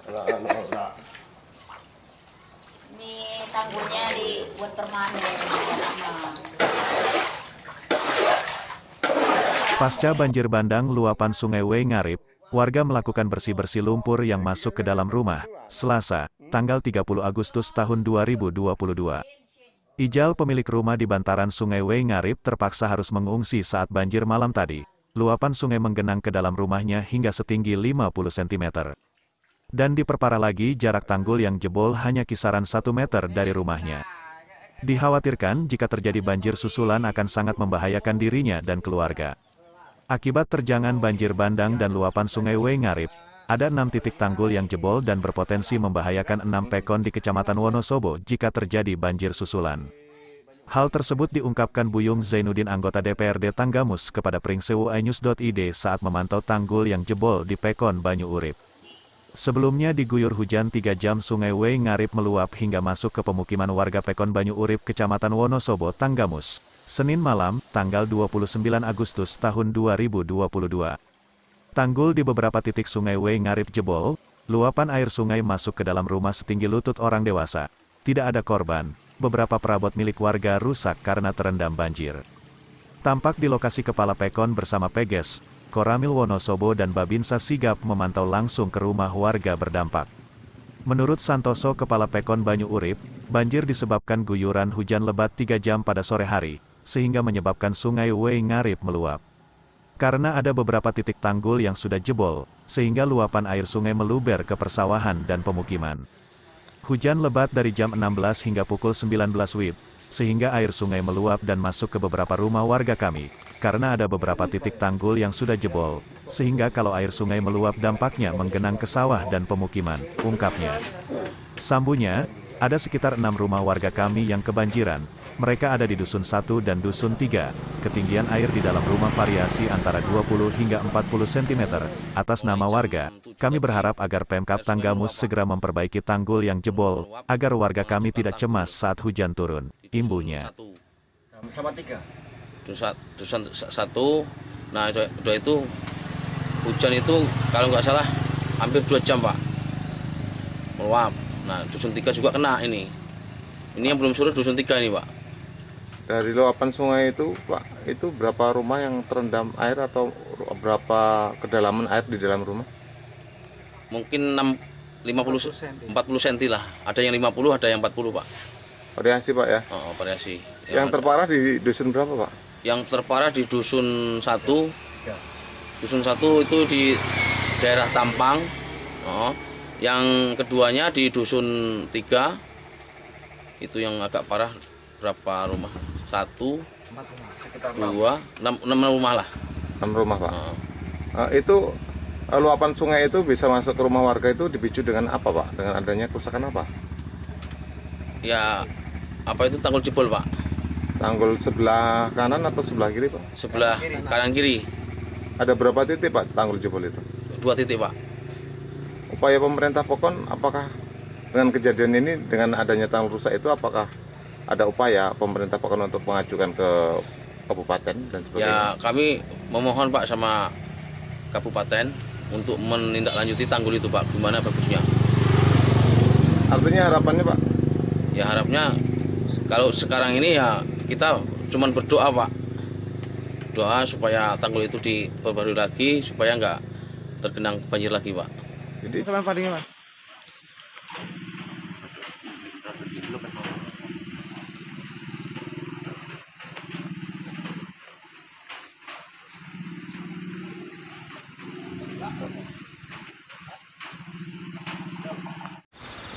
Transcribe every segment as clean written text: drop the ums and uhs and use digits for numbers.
Enggak. Ini tanggulnya dibuat permanen. Lama. Pasca banjir bandang luapan Sungai Wengarip, warga melakukan bersih-bersih lumpur yang masuk ke dalam rumah, Selasa, tanggal 30 Agustus tahun 2022. Ijal pemilik rumah di bantaran Sungai Wengarip terpaksa harus mengungsi saat banjir malam tadi. Luapan sungai menggenang ke dalam rumahnya hingga setinggi 50 cm. Dan diperparah lagi jarak tanggul yang jebol hanya kisaran 1 meter dari rumahnya. Dikhawatirkan jika terjadi banjir susulan akan sangat membahayakan dirinya dan keluarga. Akibat terjangan banjir bandang dan luapan Sungai Wengarip, ada 6 titik tanggul yang jebol dan berpotensi membahayakan 6 pekon di Kecamatan Wonosobo jika terjadi banjir susulan. Hal tersebut diungkapkan Buyung Zainuddin anggota DPRD Tanggamus kepada pringsewu.inews.id saat memantau tanggul yang jebol di Pekon Banyu Urip. Sebelumnya diguyur hujan 3 jam Sungai Wengarip meluap hingga masuk ke pemukiman warga Pekon Banyu Urip Kecamatan Wonosobo, Tanggamus. Senin malam, tanggal 29 Agustus tahun 2022. Tanggul di beberapa titik Sungai Wengarip jebol, luapan air sungai masuk ke dalam rumah setinggi lutut orang dewasa. Tidak ada korban, beberapa perabot milik warga rusak karena terendam banjir. Tampak di lokasi Kepala Pekon bersama Peges, Koramil Wonosobo dan Babinsa sigap memantau langsung ke rumah warga berdampak. Menurut Santoso Kepala Pekon Banyu Urip, banjir disebabkan guyuran hujan lebat 3 jam pada sore hari, sehingga menyebabkan Sungai Wengarip meluap. Karena ada beberapa titik tanggul yang sudah jebol, sehingga luapan air sungai meluber ke persawahan dan pemukiman. Hujan lebat dari jam 16 hingga pukul 19 WIB, sehingga air sungai meluap dan masuk ke beberapa rumah warga kami. Karena ada beberapa titik tanggul yang sudah jebol, sehingga kalau air sungai meluap dampaknya menggenang ke sawah dan pemukiman, ungkapnya. Sambungnya, ada sekitar 6 rumah warga kami yang kebanjiran. Mereka ada di Dusun 1 dan Dusun 3. Ketinggian air di dalam rumah variasi antara 20 hingga 40 cm. Atas nama warga, kami berharap agar Pemkab Tanggamus segera memperbaiki tanggul yang jebol, agar warga kami tidak cemas saat hujan turun, imbunya. Sama 3. Dusun 1, nah udah itu, hujan itu kalau nggak salah hampir 2 jam Pak, meluap. Nah Dusun 3 juga kena ini yang belum surut Dusun 3 ini Pak. Dari luapan sungai itu, Pak, itu berapa rumah yang terendam air atau berapa kedalaman air di dalam rumah? Mungkin 40 cm lah. Ada yang 50, ada yang 40 Pak. Variasi, Pak, ya? Oh, variasi. Yang terparah di dusun berapa, Pak? Yang terparah di Dusun 1. Dusun 1 itu di daerah Tampang. Oh, yang keduanya di Dusun 3. Itu yang agak parah, berapa rumah? 1, 2, 6 rumah lah. 6 rumah, Pak. Itu luapan sungai itu bisa masuk ke rumah warga itu dipicu dengan apa, Pak? Dengan adanya kerusakan apa? Ya, apa itu tanggul jebol Pak? Tanggul sebelah kanan atau sebelah kiri, Pak? Sebelah kanan kiri. Ada berapa titik, Pak, tanggul jebol itu? 2 titik Pak. Upaya pemerintah Pekon, apakah dengan kejadian ini, dengan adanya tanggul rusak itu, apakah ada upaya pemerintah Pekon untuk mengajukan ke kabupaten dan sebagainya? Ya, kami memohon Pak sama kabupaten untuk menindaklanjuti tanggul itu Pak, gimana bagusnya. Artinya harapannya, Pak? Ya harapnya kalau sekarang ini ya kita cuman berdoa Pak. Doa supaya tanggul itu diperbarui lagi supaya nggak tergenang banjir lagi Pak. Jadi selain padinya, Mas.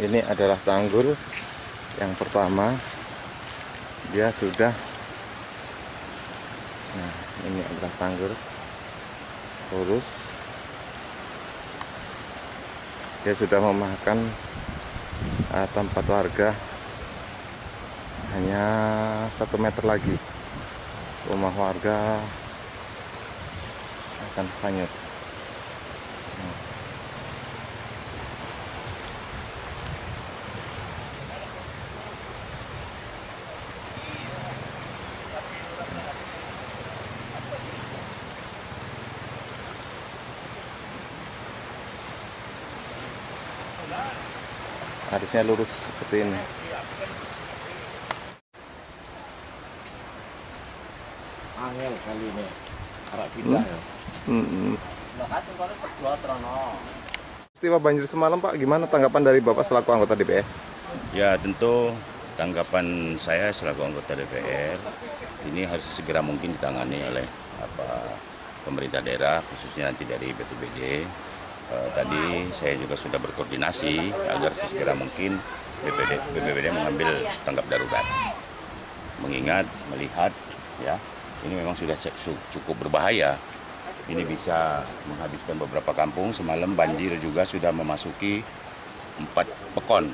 Ini adalah tanggul yang pertama, dia sudah, nah ini adalah tanggul lurus, dia sudah memakan tempat warga hanya 1 meter lagi, rumah warga akan hanyut. Harusnya lurus seperti ini. Angel kali ini. Arah pindah ya. Lokasi kalau berdua trono. Peristiwa banjir semalam Pak, gimana tanggapan dari Bapak selaku anggota DPR? Ya tentu tanggapan saya selaku anggota DPR ini harus segera mungkin ditangani oleh pemerintah daerah, khususnya nanti dari BPBD. Tadi saya juga sudah berkoordinasi agar segera mungkin BPBD mengambil tanggap darurat. Mengingat, melihat ya, ini memang sudah cukup berbahaya. Ini bisa menghabiskan beberapa kampung. Semalam banjir juga sudah memasuki 4 pekon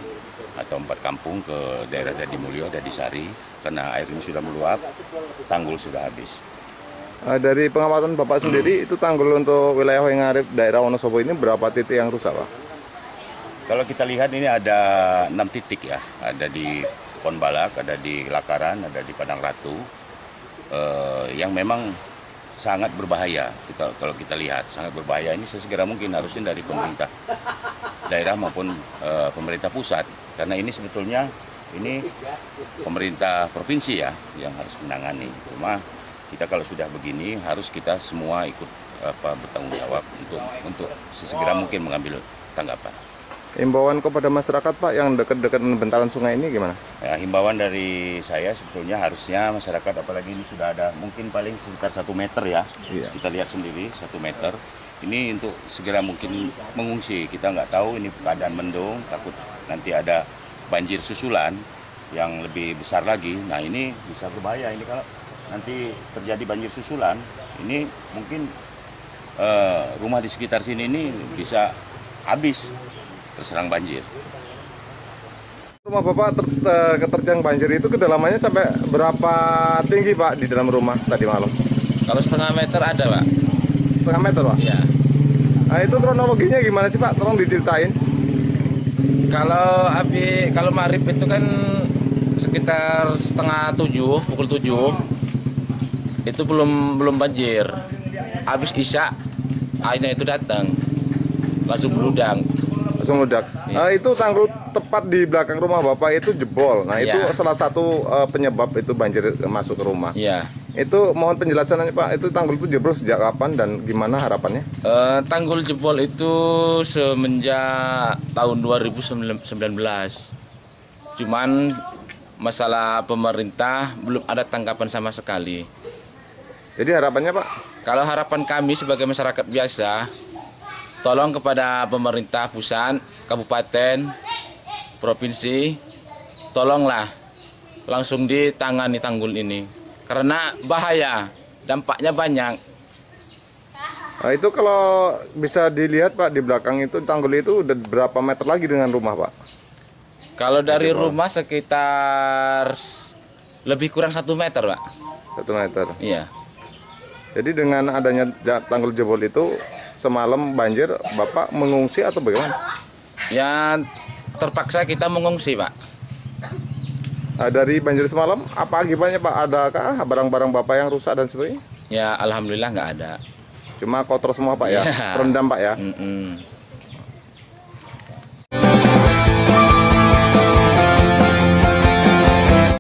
atau 4 kampung ke daerah Dadi Mulyo, Dadi Sari, karena air ini sudah meluap, tanggul sudah habis. Dari pengamatan Bapak sendiri, itu tanggul untuk wilayah Wengarip, daerah Wonosobo ini berapa titik yang rusak Pak? Kalau kita lihat ini ada 6 titik ya, ada di Ponbalak, ada di Lakaran, ada di Padang Ratu, yang memang sangat berbahaya. Kalau kita lihat sangat berbahaya, ini sesegera mungkin harusnya dari pemerintah daerah maupun pemerintah pusat, karena ini sebetulnya ini pemerintah provinsi ya yang harus menangani. Cuma kita kalau sudah begini harus kita semua ikut bertanggung jawab untuk sesegera mungkin mengambil tanggapan. Himbauan kepada masyarakat Pak yang dekat-dekat bentaran sungai ini gimana? Ya, himbauan dari saya sebetulnya harusnya masyarakat, apalagi ini sudah ada mungkin paling sekitar 1 meter ya. Iya. Kita lihat sendiri 1 meter. Ini untuk segera mungkin mengungsi. Kita nggak tahu ini keadaan mendung, takut nanti ada banjir susulan yang lebih besar lagi. Nah ini bisa berbahaya. Ini kalau nanti terjadi banjir susulan, ini mungkin rumah di sekitar sini ini bisa habis terserang banjir. Rumah Bapak keterjang banjir itu kedalamannya sampai berapa tinggi Pak di dalam rumah tadi malam? Kalau setengah meter ada, Pak. Setengah meter Pak? Iya. Nah itu kronologinya gimana sih Pak? Tolong diceritain. Kalau maghrib itu kan sekitar setengah 7, pukul 7 itu belum banjir. Habis isya airnya itu datang, langsung berudang. Langsung meledak. Itu tanggul tepat di belakang rumah Bapak itu jebol. Nah itu Iya. salah satu penyebab itu banjir masuk ke rumah. Iya. Itu mohon penjelasannya Pak. Itu tanggul itu jebol sejak kapan dan gimana harapannya? Tanggul jebol itu semenjak tahun 2019. Cuman masalah pemerintah belum ada tanggapan sama sekali. Jadi harapannya Pak? Kalau harapan kami sebagai masyarakat biasa, tolong kepada pemerintah pusat, kabupaten, provinsi, tolonglah langsung ditangani tanggul ini. Karena bahaya, dampaknya banyak. Nah, itu kalau bisa dilihat Pak di belakang itu tanggul itu udah berapa meter lagi dengan rumah Pak? Kalau dari rumah sekitar lebih kurang 1 meter, Pak. 1 meter. Iya. Jadi dengan adanya tanggul jebol itu semalam banjir, Bapak mengungsi atau bagaimana? Ya terpaksa kita mengungsi, Pak. Dari banjir semalam, apa akibatnya Pak? Adakah barang-barang Bapak yang rusak dan sebagainya? Ya alhamdulillah nggak ada. Cuma kotor semua Pak ya? Iya. Terendam Pak ya? Mm-mm.